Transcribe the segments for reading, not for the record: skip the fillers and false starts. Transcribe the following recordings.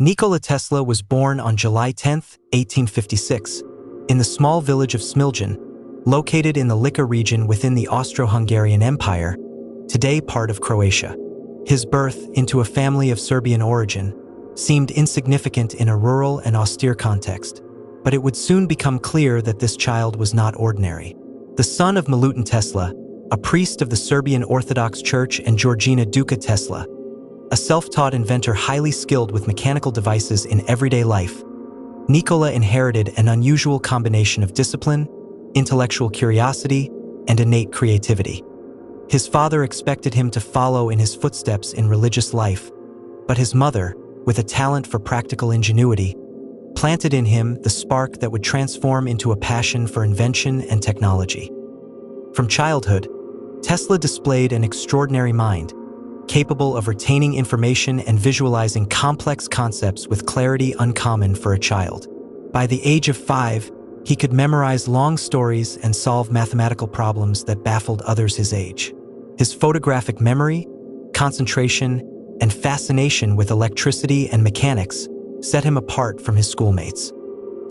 Nikola Tesla was born on July 10, 1856, in the small village of Smiljan, located in the Lika region within the Austro-Hungarian Empire, today part of Croatia. His birth into a family of Serbian origin seemed insignificant in a rural and austere context, but it would soon become clear that this child was not ordinary. The son of Milutin Tesla, a priest of the Serbian Orthodox Church, and Georgina Duka Tesla, a self-taught inventor highly skilled with mechanical devices in everyday life, Nikola inherited an unusual combination of discipline, intellectual curiosity, and innate creativity. His father expected him to follow in his footsteps in religious life, but his mother, with a talent for practical ingenuity, planted in him the spark that would transform into a passion for invention and technology. From childhood, Tesla displayed an extraordinary mind, capable of retaining information and visualizing complex concepts with clarity uncommon for a child. By the age of 5, he could memorize long stories and solve mathematical problems that baffled others his age. His photographic memory, concentration, and fascination with electricity and mechanics set him apart from his schoolmates.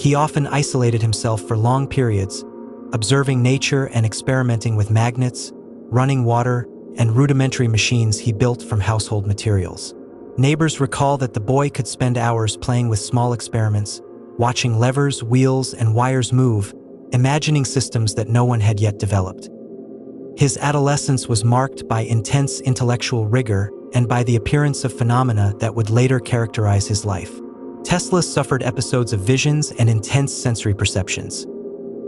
He often isolated himself for long periods, observing nature and experimenting with magnets, running water, and rudimentary machines he built from household materials. Neighbors recall that the boy could spend hours playing with small experiments, watching levers, wheels, and wires move, imagining systems that no one had yet developed. His adolescence was marked by intense intellectual rigor and by the appearance of phenomena that would later characterize his life. Tesla suffered episodes of visions and intense sensory perceptions.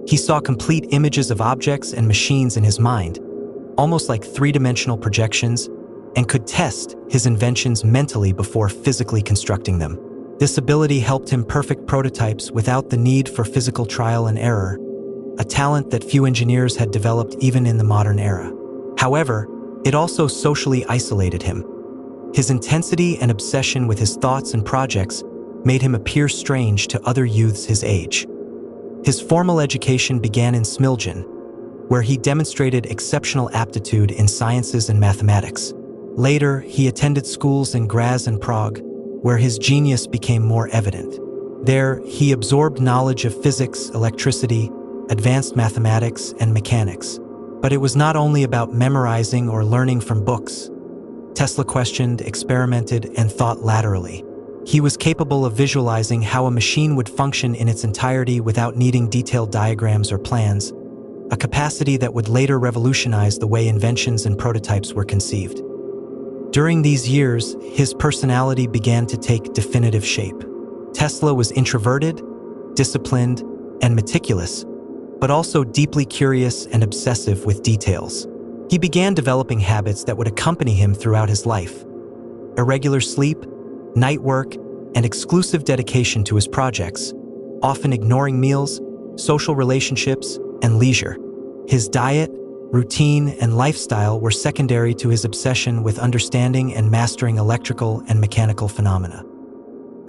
He saw complete images of objects and machines in his mind, almost like three-dimensional projections, and could test his inventions mentally before physically constructing them. This ability helped him perfect prototypes without the need for physical trial and error, a talent that few engineers had developed even in the modern era. However, it also socially isolated him. His intensity and obsession with his thoughts and projects made him appear strange to other youths his age. His formal education began in Smiljan, where he demonstrated exceptional aptitude in sciences and mathematics. Later, he attended schools in Graz and Prague, where his genius became more evident. There, he absorbed knowledge of physics, electricity, advanced mathematics, and mechanics. But it was not only about memorizing or learning from books. Tesla questioned, experimented, and thought laterally. He was capable of visualizing how a machine would function in its entirety without needing detailed diagrams or plans, a capacity that would later revolutionize the way inventions and prototypes were conceived. During these years, his personality began to take definitive shape. Tesla was introverted, disciplined, and meticulous, but also deeply curious and obsessive with details. He began developing habits that would accompany him throughout his life: irregular sleep, night work, and exclusive dedication to his projects, often ignoring meals, social relationships, and leisure. His diet, routine, and lifestyle were secondary to his obsession with understanding and mastering electrical and mechanical phenomena.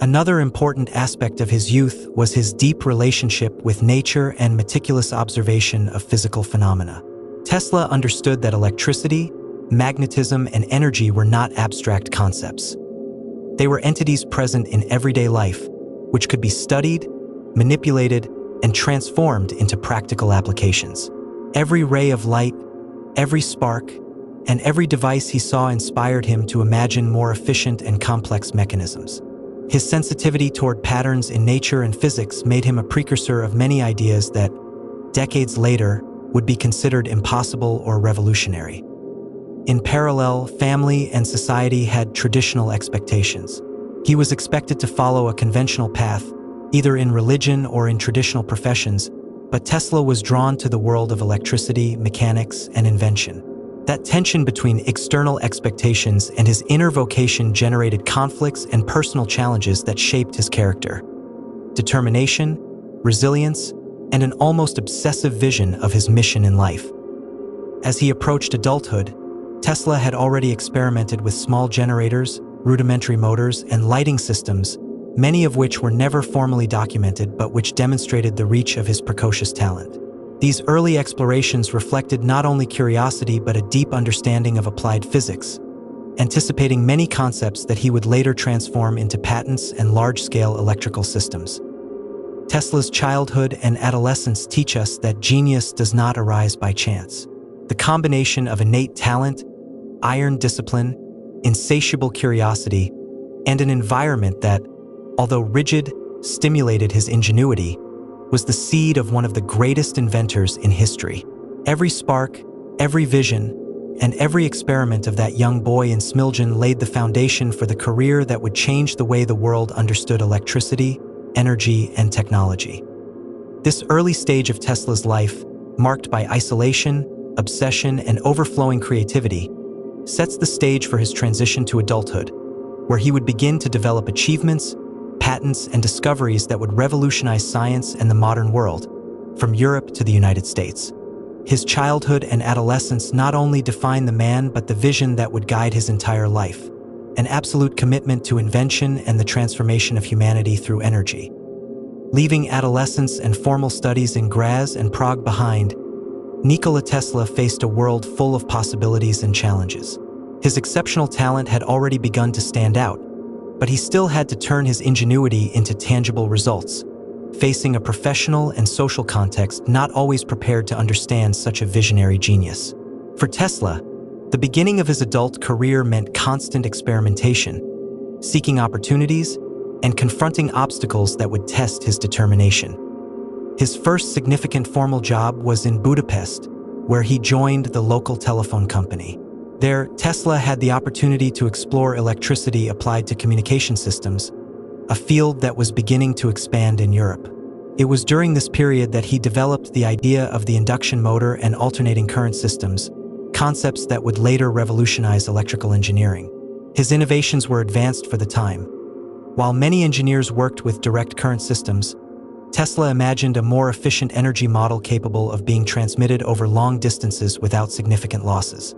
Another important aspect of his youth was his deep relationship with nature and meticulous observation of physical phenomena. Tesla understood that electricity, magnetism, and energy were not abstract concepts. They were entities present in everyday life, which could be studied, manipulated, and transformed into practical applications. Every ray of light, every spark, and every device he saw inspired him to imagine more efficient and complex mechanisms. His sensitivity toward patterns in nature and physics made him a precursor of many ideas that, decades later, would be considered impossible or revolutionary. In parallel, family and society had traditional expectations. He was expected to follow a conventional path, either in religion or in traditional professions, but Tesla was drawn to the world of electricity, mechanics, and invention. That tension between external expectations and his inner vocation generated conflicts and personal challenges that shaped his character. Determination, resilience, and an almost obsessive vision of his mission in life. As he approached adulthood, Tesla had already experimented with small generators, rudimentary motors, and lighting systems, many of which were never formally documented but which demonstrated the reach of his precocious talent. These early explorations reflected not only curiosity but a deep understanding of applied physics, anticipating many concepts that he would later transform into patents and large-scale electrical systems. Tesla's childhood and adolescence teach us that genius does not arise by chance. The combination of innate talent, iron discipline, insatiable curiosity, and an environment that, although rigid, stimulated his ingenuity, was the seed of one of the greatest inventors in history. Every spark, every vision, and every experiment of that young boy in Smiljan laid the foundation for the career that would change the way the world understood electricity, energy, and technology. This early stage of Tesla's life, marked by isolation, obsession, and overflowing creativity, sets the stage for his transition to adulthood, where he would begin to develop achievements, patents, and discoveries that would revolutionize science and the modern world, from Europe to the United States. His childhood and adolescence not only define the man but the vision that would guide his entire life, an absolute commitment to invention and the transformation of humanity through energy. Leaving adolescence and formal studies in Graz and Prague behind, Nikola Tesla faced a world full of possibilities and challenges. His exceptional talent had already begun to stand out, but he still had to turn his ingenuity into tangible results, facing a professional and social context not always prepared to understand such a visionary genius. For Tesla, the beginning of his adult career meant constant experimentation, seeking opportunities, and confronting obstacles that would test his determination. His first significant formal job was in Budapest, where he joined the local telephone company. There, Tesla had the opportunity to explore electricity applied to communication systems, a field that was beginning to expand in Europe. It was during this period that he developed the idea of the induction motor and alternating current systems, concepts that would later revolutionize electrical engineering. His innovations were advanced for the time. While many engineers worked with direct current systems, Tesla imagined a more efficient energy model capable of being transmitted over long distances without significant losses.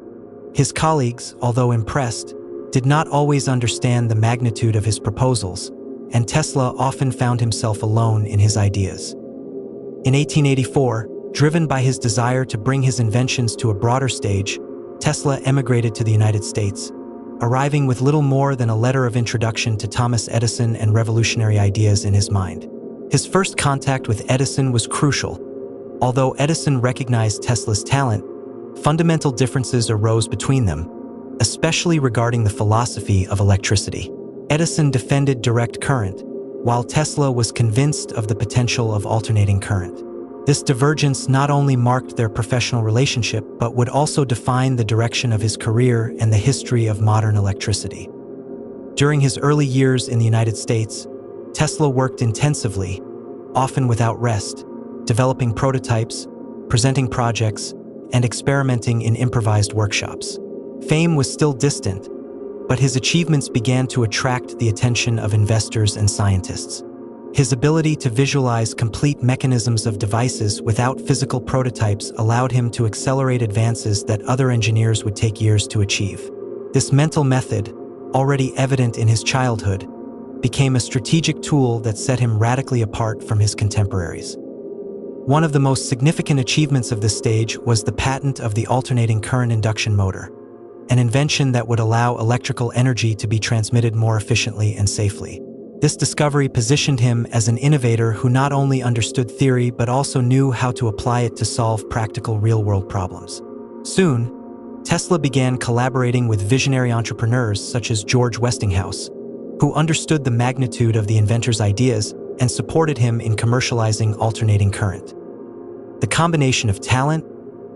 His colleagues, although impressed, did not always understand the magnitude of his proposals, and Tesla often found himself alone in his ideas. In 1884, driven by his desire to bring his inventions to a broader stage, Tesla emigrated to the United States, arriving with little more than a letter of introduction to Thomas Edison and revolutionary ideas in his mind. His first contact with Edison was crucial. Although Edison recognized Tesla's talent, fundamental differences arose between them, especially regarding the philosophy of electricity. Edison defended direct current, while Tesla was convinced of the potential of alternating current. This divergence not only marked their professional relationship, but would also define the direction of his career and the history of modern electricity. During his early years in the United States, Tesla worked intensively, often without rest, developing prototypes, presenting projects, and experimenting in improvised workshops. Fame was still distant, but his achievements began to attract the attention of investors and scientists. His ability to visualize complete mechanisms of devices without physical prototypes allowed him to accelerate advances that other engineers would take years to achieve. This mental method, already evident in his childhood, became a strategic tool that set him radically apart from his contemporaries. One of the most significant achievements of this stage was the patent of the alternating current induction motor, an invention that would allow electrical energy to be transmitted more efficiently and safely. This discovery positioned him as an innovator who not only understood theory but also knew how to apply it to solve practical real-world problems. Soon, Tesla began collaborating with visionary entrepreneurs such as George Westinghouse, who understood the magnitude of the inventor's ideas and supported him in commercializing alternating current. The combination of talent,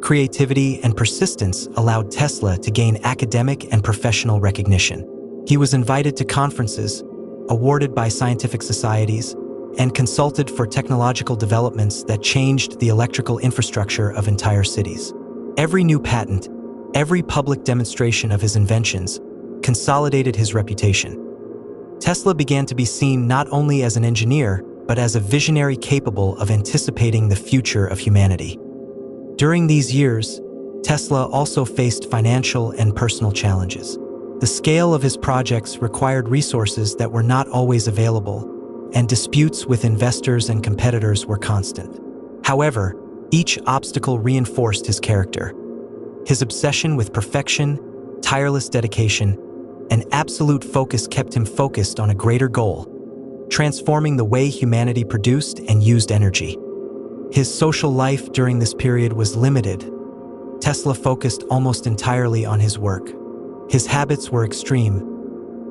creativity, and persistence allowed Tesla to gain academic and professional recognition. He was invited to conferences, awarded by scientific societies, and consulted for technological developments that changed the electrical infrastructure of entire cities. Every new patent, every public demonstration of his inventions, consolidated his reputation. Tesla began to be seen not only as an engineer, but as a visionary capable of anticipating the future of humanity. During these years, Tesla also faced financial and personal challenges. The scale of his projects required resources that were not always available, and disputes with investors and competitors were constant. However, each obstacle reinforced his character. His obsession with perfection, tireless dedication, An absolute focus kept him focused on a greater goal, transforming the way humanity produced and used energy. His social life during this period was limited. Tesla focused almost entirely on his work. His habits were extreme: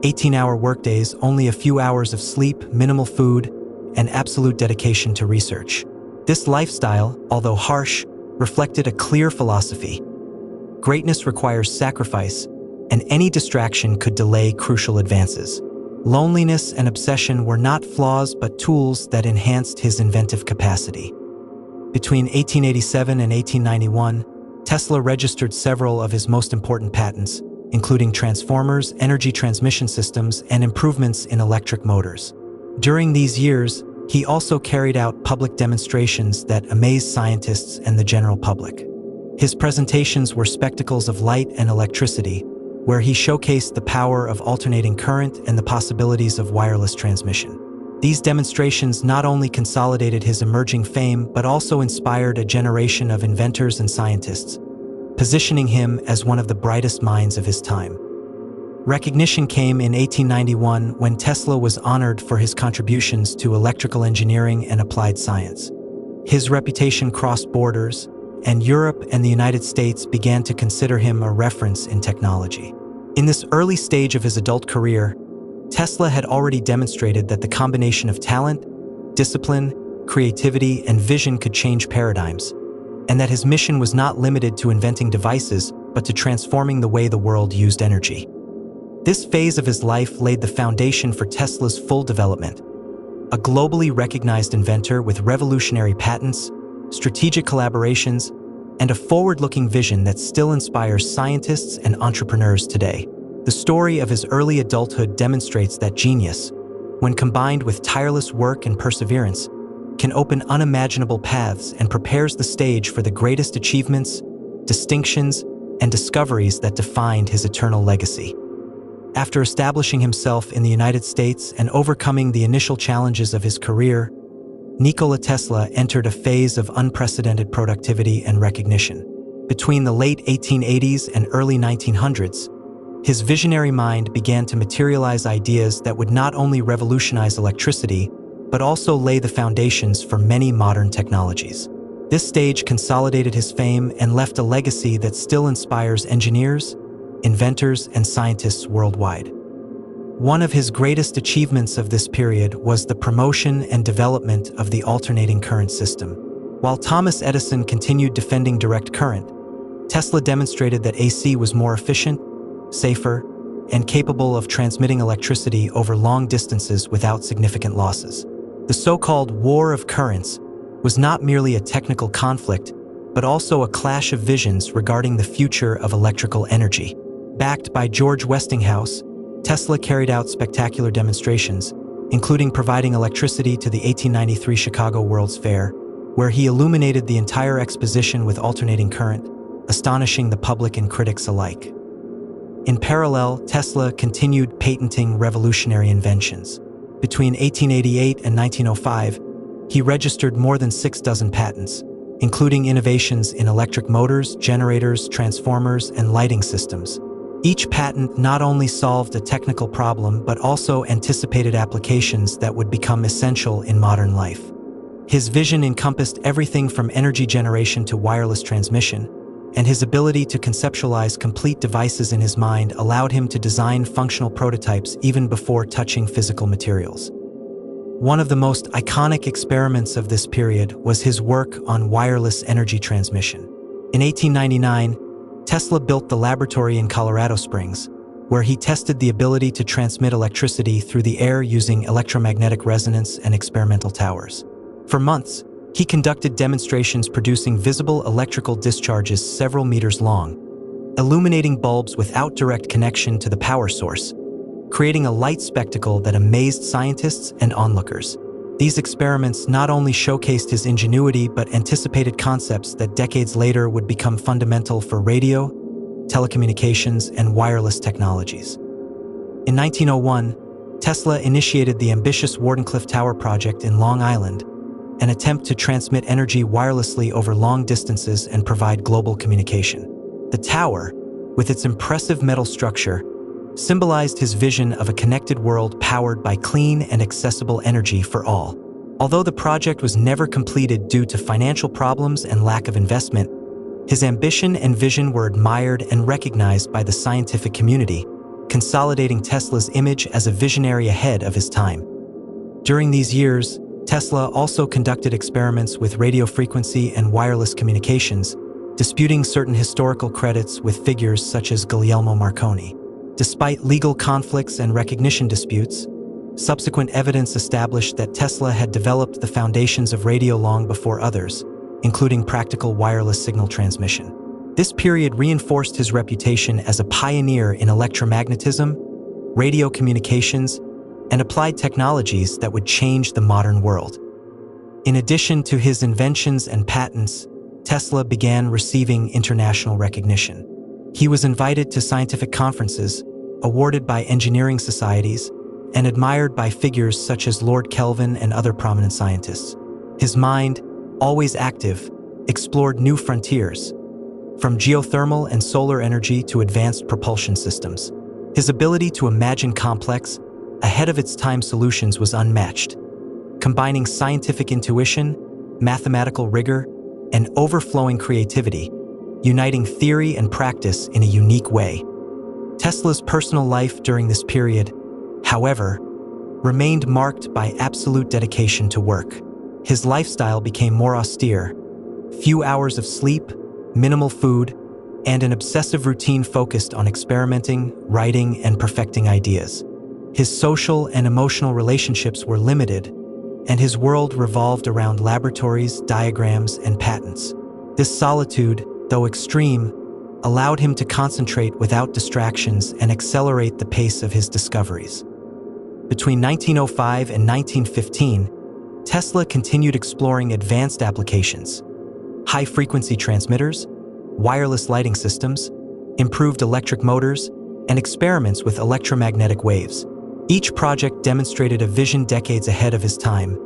18-hour workdays, only a few hours of sleep, minimal food, and absolute dedication to research. This lifestyle, although harsh, reflected a clear philosophy. Greatness requires sacrifice, and any distraction could delay crucial advances. Loneliness and obsession were not flaws but tools that enhanced his inventive capacity. Between 1887 and 1891, Tesla registered several of his most important patents, including transformers, energy transmission systems, and improvements in electric motors. During these years, he also carried out public demonstrations that amazed scientists and the general public. His presentations were spectacles of light and electricity, where he showcased the power of alternating current and the possibilities of wireless transmission. These demonstrations not only consolidated his emerging fame but also inspired a generation of inventors and scientists, positioning him as one of the brightest minds of his time. Recognition came in 1891 when Tesla was honored for his contributions to electrical engineering and applied science. His reputation crossed borders, and Europe and the United States began to consider him a reference in technology. In this early stage of his adult career, Tesla had already demonstrated that the combination of talent, discipline, creativity, and vision could change paradigms, and that his mission was not limited to inventing devices, but to transforming the way the world used energy. This phase of his life laid the foundation for Tesla's full development. A globally recognized inventor with revolutionary patents, strategic collaborations, and a forward-looking vision that still inspires scientists and entrepreneurs today. The story of his early adulthood demonstrates that genius, when combined with tireless work and perseverance, can open unimaginable paths and prepares the stage for the greatest achievements, distinctions, and discoveries that defined his eternal legacy. After establishing himself in the United States and overcoming the initial challenges of his career, Nikola Tesla entered a phase of unprecedented productivity and recognition. Between the late 1880s and early 1900s, his visionary mind began to materialize ideas that would not only revolutionize electricity, but also lay the foundations for many modern technologies. This stage consolidated his fame and left a legacy that still inspires engineers, inventors, and scientists worldwide. One of his greatest achievements of this period was the promotion and development of the alternating current system. While Thomas Edison continued defending direct current, Tesla demonstrated that AC was more efficient, safer, and capable of transmitting electricity over long distances without significant losses. The so-called War of Currents was not merely a technical conflict, but also a clash of visions regarding the future of electrical energy. Backed by George Westinghouse, Tesla carried out spectacular demonstrations, including providing electricity to the 1893 Chicago World's Fair, where he illuminated the entire exposition with alternating current, astonishing the public and critics alike. In parallel, Tesla continued patenting revolutionary inventions. Between 1888 and 1905, he registered more than 6 dozen patents, including innovations in electric motors, generators, transformers, and lighting systems. Each patent not only solved a technical problem but also anticipated applications that would become essential in modern life. His vision encompassed everything from energy generation to wireless transmission, and his ability to conceptualize complete devices in his mind allowed him to design functional prototypes even before touching physical materials. One of the most iconic experiments of this period was his work on wireless energy transmission. In 1899, Tesla built the laboratory in Colorado Springs, where he tested the ability to transmit electricity through the air using electromagnetic resonance and experimental towers. For months, he conducted demonstrations producing visible electrical discharges several meters long, illuminating bulbs without direct connection to the power source, creating a light spectacle that amazed scientists and onlookers. These experiments not only showcased his ingenuity but anticipated concepts that decades later would become fundamental for radio, telecommunications, and wireless technologies. In 1901, Tesla initiated the ambitious Wardenclyffe Tower project in Long Island, an attempt to transmit energy wirelessly over long distances and provide global communication. The tower, with its impressive metal structure, symbolized his vision of a connected world powered by clean and accessible energy for all. Although the project was never completed due to financial problems and lack of investment, his ambition and vision were admired and recognized by the scientific community, consolidating Tesla's image as a visionary ahead of his time. During these years, Tesla also conducted experiments with radio frequency and wireless communications, disputing certain historical credits with figures such as Guglielmo Marconi. Despite legal conflicts and recognition disputes, subsequent evidence established that Tesla had developed the foundations of radio long before others, including practical wireless signal transmission. This period reinforced his reputation as a pioneer in electromagnetism, radio communications, and applied technologies that would change the modern world. In addition to his inventions and patents, Tesla began receiving international recognition. He was invited to scientific conferences, awarded by engineering societies, and admired by figures such as Lord Kelvin and other prominent scientists. His mind, always active, explored new frontiers, from geothermal and solar energy to advanced propulsion systems. His ability to imagine complex, ahead-of-its-time solutions was unmatched, combining scientific intuition, mathematical rigor, and overflowing creativity, uniting theory and practice in a unique way. Tesla's personal life during this period, however, remained marked by absolute dedication to work. His lifestyle became more austere: few hours of sleep, minimal food, and an obsessive routine focused on experimenting, writing, and perfecting ideas. His social and emotional relationships were limited, and his world revolved around laboratories, diagrams, and patents. This solitude, though extreme, allowed him to concentrate without distractions and accelerate the pace of his discoveries. Between 1905 and 1915, Tesla continued exploring advanced applications: high-frequency transmitters, wireless lighting systems, improved electric motors, and experiments with electromagnetic waves. Each project demonstrated a vision decades ahead of his time,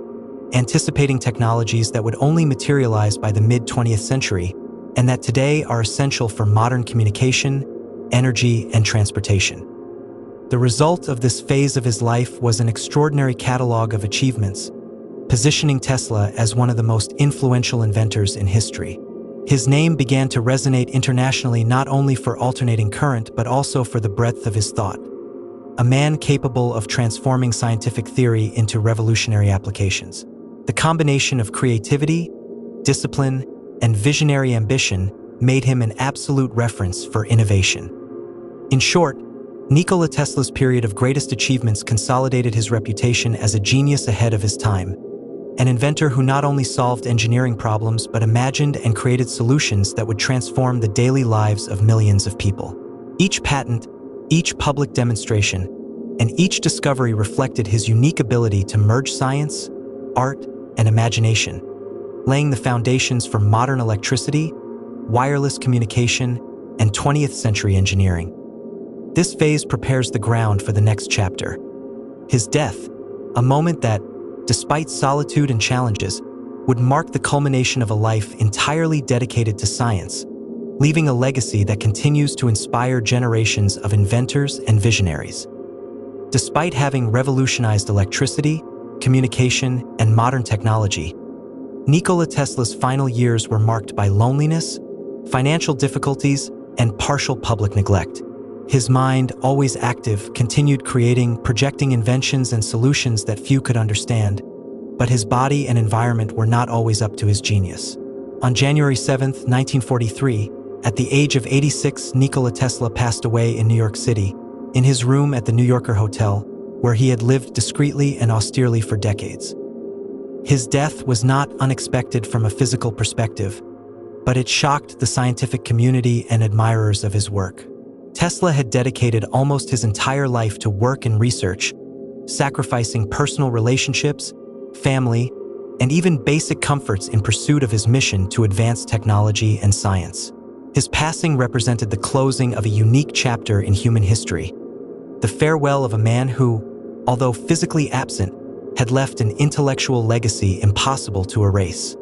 anticipating technologies that would only materialize by the mid-20th century and that today are essential for modern communication, energy, and transportation. The result of this phase of his life was an extraordinary catalog of achievements, positioning Tesla as one of the most influential inventors in history. His name began to resonate internationally not only for alternating current but also for the breadth of his thought. A man capable of transforming scientific theory into revolutionary applications. The combination of creativity, discipline, and visionary ambition made him an absolute reference for innovation. In short, Nikola Tesla's period of greatest achievements consolidated his reputation as a genius ahead of his time, an inventor who not only solved engineering problems but imagined and created solutions that would transform the daily lives of millions of people. Each patent, each public demonstration, and each discovery reflected his unique ability to merge science, art, and imagination, laying the foundations for modern electricity, wireless communication, and 20th century engineering. This phase prepares the ground for the next chapter: his death, a moment that, despite solitude and challenges, would mark the culmination of a life entirely dedicated to science, leaving a legacy that continues to inspire generations of inventors and visionaries. Despite having revolutionized electricity, communication, and modern technology, Nikola Tesla's final years were marked by loneliness, financial difficulties, and partial public neglect. His mind, always active, continued creating, projecting inventions and solutions that few could understand, but his body and environment were not always up to his genius. On January 7, 1943, at the age of 86, Nikola Tesla passed away in New York City, in his room at the New Yorker Hotel, where he had lived discreetly and austerely for decades. His death was not unexpected from a physical perspective, but it shocked the scientific community and admirers of his work. Tesla had dedicated almost his entire life to work and research, sacrificing personal relationships, family, and even basic comforts in pursuit of his mission to advance technology and science. His passing represented the closing of a unique chapter in human history, the farewell of a man who, although physically absent, had left an intellectual legacy impossible to erase.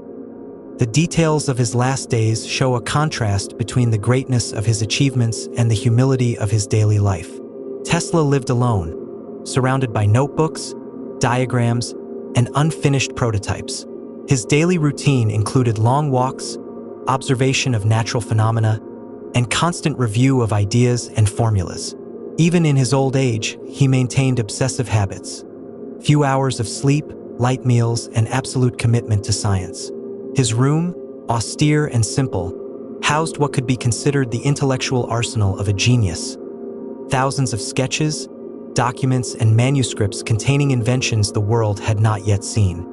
The details of his last days show a contrast between the greatness of his achievements and the humility of his daily life. Tesla lived alone, surrounded by notebooks, diagrams, and unfinished prototypes. His daily routine included long walks, observation of natural phenomena, and constant review of ideas and formulas. Even in his old age, he maintained obsessive habits: few hours of sleep, light meals, and absolute commitment to science. His room, austere and simple, housed what could be considered the intellectual arsenal of a genius. Thousands of sketches, documents, and manuscripts containing inventions the world had not yet seen.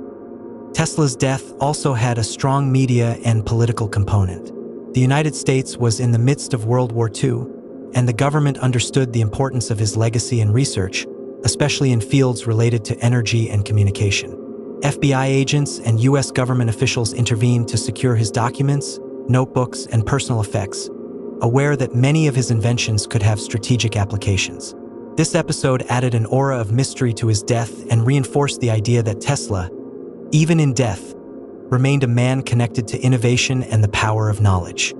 Tesla's death also had a strong media and political component. The United States was in the midst of World War II, and the government understood the importance of his legacy and research, especially in fields related to energy and communication. FBI agents and U.S. government officials intervened to secure his documents, notebooks, and personal effects, aware that many of his inventions could have strategic applications. This episode added an aura of mystery to his death and reinforced the idea that Tesla, even in death, remained a man connected to innovation and the power of knowledge.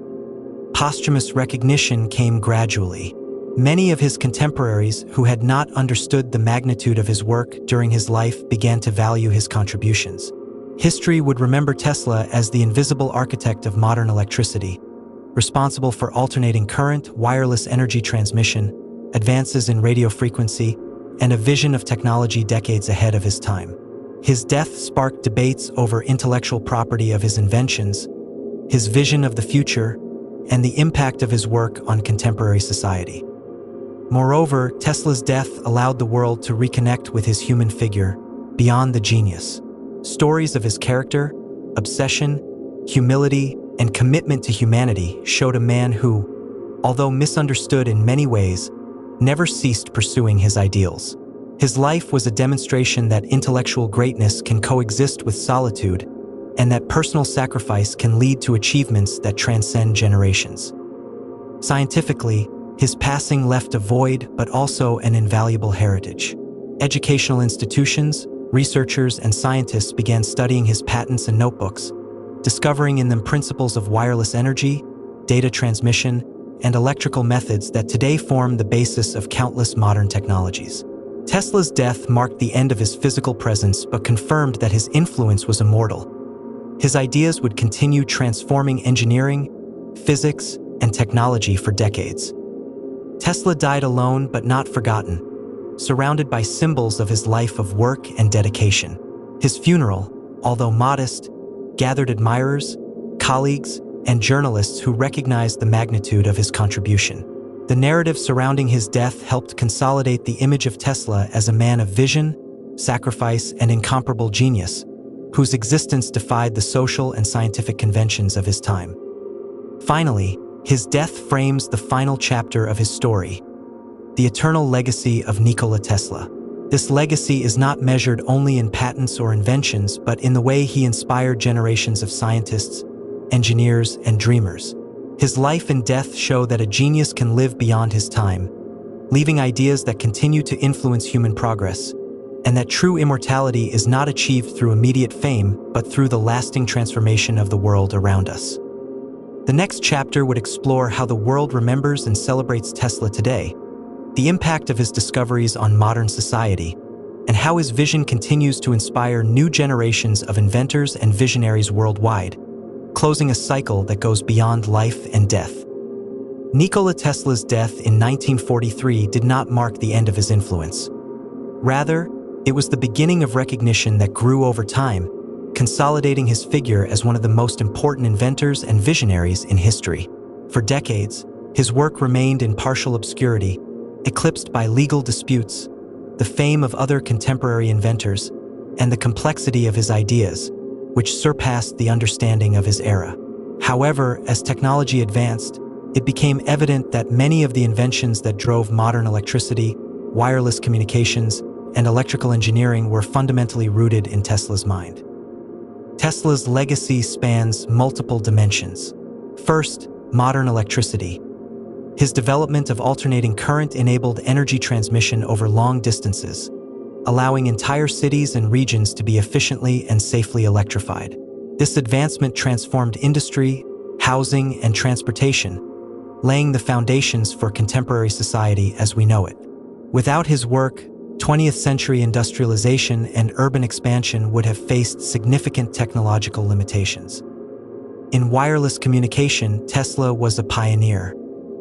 Posthumous recognition came gradually. Many of his contemporaries who had not understood the magnitude of his work during his life began to value his contributions. History would remember Tesla as the invisible architect of modern electricity, responsible for alternating current, wireless energy transmission, advances in radio frequency, and a vision of technology decades ahead of his time. His death sparked debates over intellectual property of his inventions, his vision of the future, and the impact of his work on contemporary society. Moreover, Tesla's death allowed the world to reconnect with his human figure beyond the genius. Stories of his character, obsession, humility, and commitment to humanity showed a man who, although misunderstood in many ways, never ceased pursuing his ideals. His life was a demonstration that intellectual greatness can coexist with solitude, and that personal sacrifice can lead to achievements that transcend generations. Scientifically, his passing left a void but also an invaluable heritage. Educational institutions, researchers, and scientists began studying his patents and notebooks, discovering in them principles of wireless energy, data transmission, and electrical methods that today form the basis of countless modern technologies. Tesla's death marked the end of his physical presence but confirmed that his influence was immortal. His ideas would continue transforming engineering, physics, and technology for decades. Tesla died alone but not forgotten, surrounded by symbols of his life of work and dedication. His funeral, although modest, gathered admirers, colleagues, and journalists who recognized the magnitude of his contribution. The narrative surrounding his death helped consolidate the image of Tesla as a man of vision, sacrifice, and incomparable genius, whose existence defied the social and scientific conventions of his time. Finally, his death frames the final chapter of his story, the eternal legacy of Nikola Tesla. This legacy is not measured only in patents or inventions, but in the way he inspired generations of scientists, engineers, and dreamers. His life and death show that a genius can live beyond his time, leaving ideas that continue to influence human progress, and that true immortality is not achieved through immediate fame, but through the lasting transformation of the world around us. The next chapter would explore how the world remembers and celebrates Tesla today, the impact of his discoveries on modern society, and how his vision continues to inspire new generations of inventors and visionaries worldwide, closing a cycle that goes beyond life and death. Nikola Tesla's death in 1943 did not mark the end of his influence. Rather, it was the beginning of recognition that grew over time, consolidating his figure as one of the most important inventors and visionaries in history. For decades, his work remained in partial obscurity, eclipsed by legal disputes, the fame of other contemporary inventors, and the complexity of his ideas, which surpassed the understanding of his era. However, as technology advanced, it became evident that many of the inventions that drove modern electricity, wireless communications, and electrical engineering were fundamentally rooted in Tesla's mind. Tesla's legacy spans multiple dimensions. First, modern electricity. His development of alternating current enabled energy transmission over long distances, allowing entire cities and regions to be efficiently and safely electrified. This advancement transformed industry, housing, and transportation, laying the foundations for contemporary society as we know it. Without his work, 20th century industrialization and urban expansion would have faced significant technological limitations. In wireless communication, Tesla was a pioneer.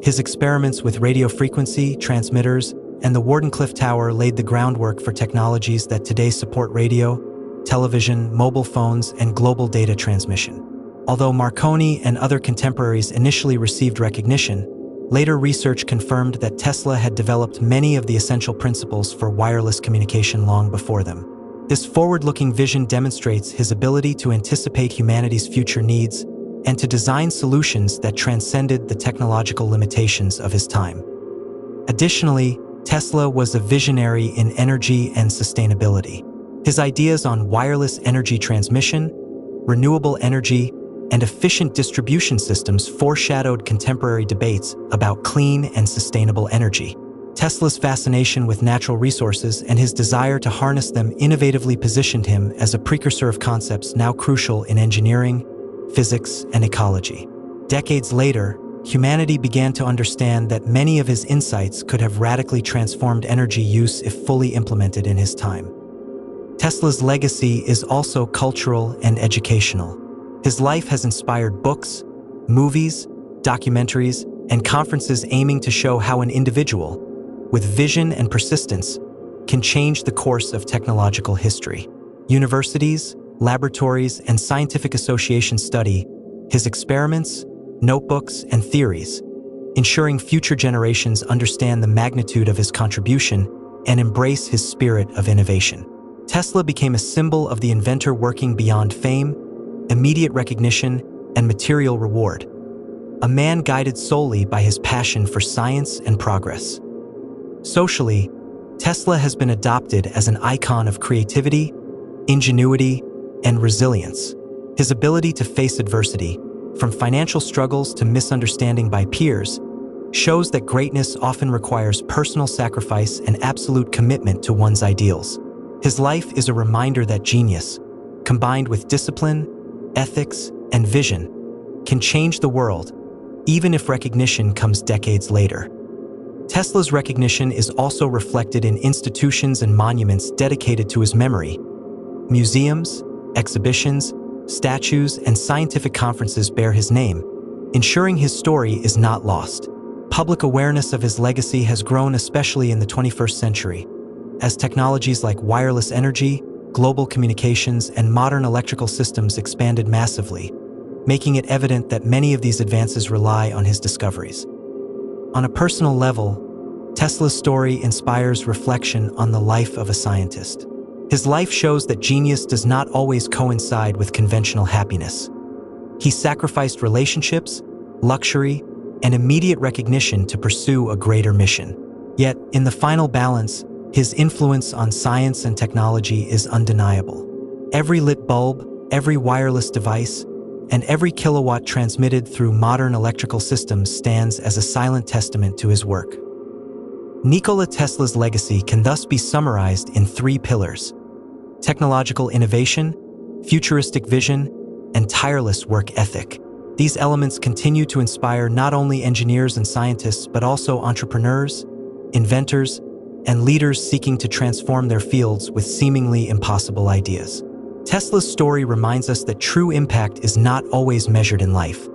His experiments with radio frequency transmitters and the Wardenclyffe Tower laid the groundwork for technologies that today support radio, television, mobile phones, and global data transmission. Although Marconi and other contemporaries initially received recognition, later research confirmed that Tesla had developed many of the essential principles for wireless communication long before them. This forward-looking vision demonstrates his ability to anticipate humanity's future needs and to design solutions that transcended the technological limitations of his time. Additionally, Tesla was a visionary in energy and sustainability. His ideas on wireless energy transmission, renewable energy, and efficient distribution systems foreshadowed contemporary debates about clean and sustainable energy. Tesla's fascination with natural resources and his desire to harness them innovatively positioned him as a precursor of concepts now crucial in engineering, physics, and ecology. Decades later, humanity began to understand that many of his insights could have radically transformed energy use if fully implemented in his time. Tesla's legacy is also cultural and educational. His life has inspired books, movies, documentaries, and conferences aiming to show how an individual, with vision and persistence, can change the course of technological history. Universities, laboratories, and scientific associations study his experiments, notebooks, and theories, ensuring future generations understand the magnitude of his contribution and embrace his spirit of innovation. Tesla became a symbol of the inventor working beyond fame, immediate recognition, and material reward, a man guided solely by his passion for science and progress. Socially, Tesla has been adopted as an icon of creativity, ingenuity, and resilience. His ability to face adversity, from financial struggles to misunderstanding by peers, shows that greatness often requires personal sacrifice and absolute commitment to one's ideals. His life is a reminder that genius, combined with discipline, ethics, and vision, can change the world, even if recognition comes decades later. Tesla's recognition is also reflected in institutions and monuments dedicated to his memory. Museums, exhibitions, statues, and scientific conferences bear his name, ensuring his story is not lost. Public awareness of his legacy has grown especially in the 21st century, as technologies like wireless energy, global communications, and modern electrical systems expanded massively, making it evident that many of these advances rely on his discoveries. On a personal level, Tesla's story inspires reflection on the life of a scientist. His life shows that genius does not always coincide with conventional happiness. He sacrificed relationships, luxury, and immediate recognition to pursue a greater mission. Yet, in the final balance, his influence on science and technology is undeniable. Every lit bulb, every wireless device, and every kilowatt transmitted through modern electrical systems stands as a silent testament to his work. Nikola Tesla's legacy can thus be summarized in three pillars: technological innovation, futuristic vision, and tireless work ethic. These elements continue to inspire not only engineers and scientists, but also entrepreneurs, inventors, and leaders seeking to transform their fields with seemingly impossible ideas. Tesla's story reminds us that true impact is not always measured in life.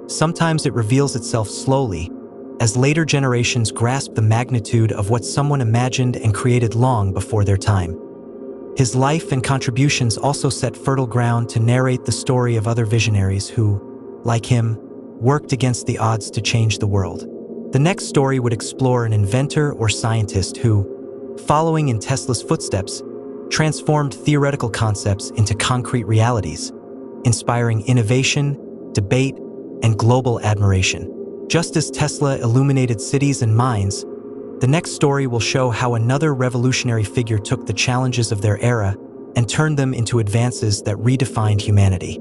Sometimes it reveals itself slowly, as later generations grasp the magnitude of what someone imagined and created long before their time. His life and contributions also set fertile ground to narrate the story of other visionaries who, like him, worked against the odds to change the world. The next story would explore an inventor or scientist who, following in Tesla's footsteps, transformed theoretical concepts into concrete realities, inspiring innovation, debate, and global admiration. Just as Tesla illuminated cities and minds, the next story will show how another revolutionary figure took the challenges of their era and turned them into advances that redefined humanity.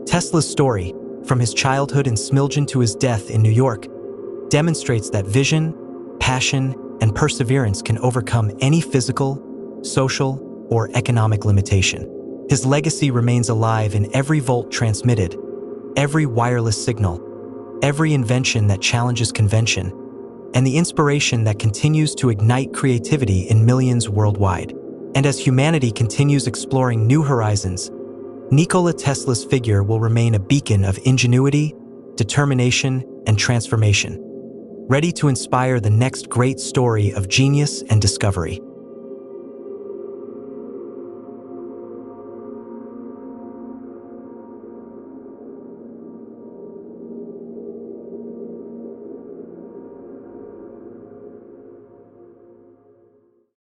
Tesla's story, from his childhood in Smiljan to his death in New York, demonstrates that vision, passion, and perseverance can overcome any physical, social, or economic limitation. His legacy remains alive in every volt transmitted, every wireless signal, every invention that challenges convention, and the inspiration that continues to ignite creativity in millions worldwide. And as humanity continues exploring new horizons, Nikola Tesla's figure will remain a beacon of ingenuity, determination, and transformation, ready to inspire the next great story of genius and discovery.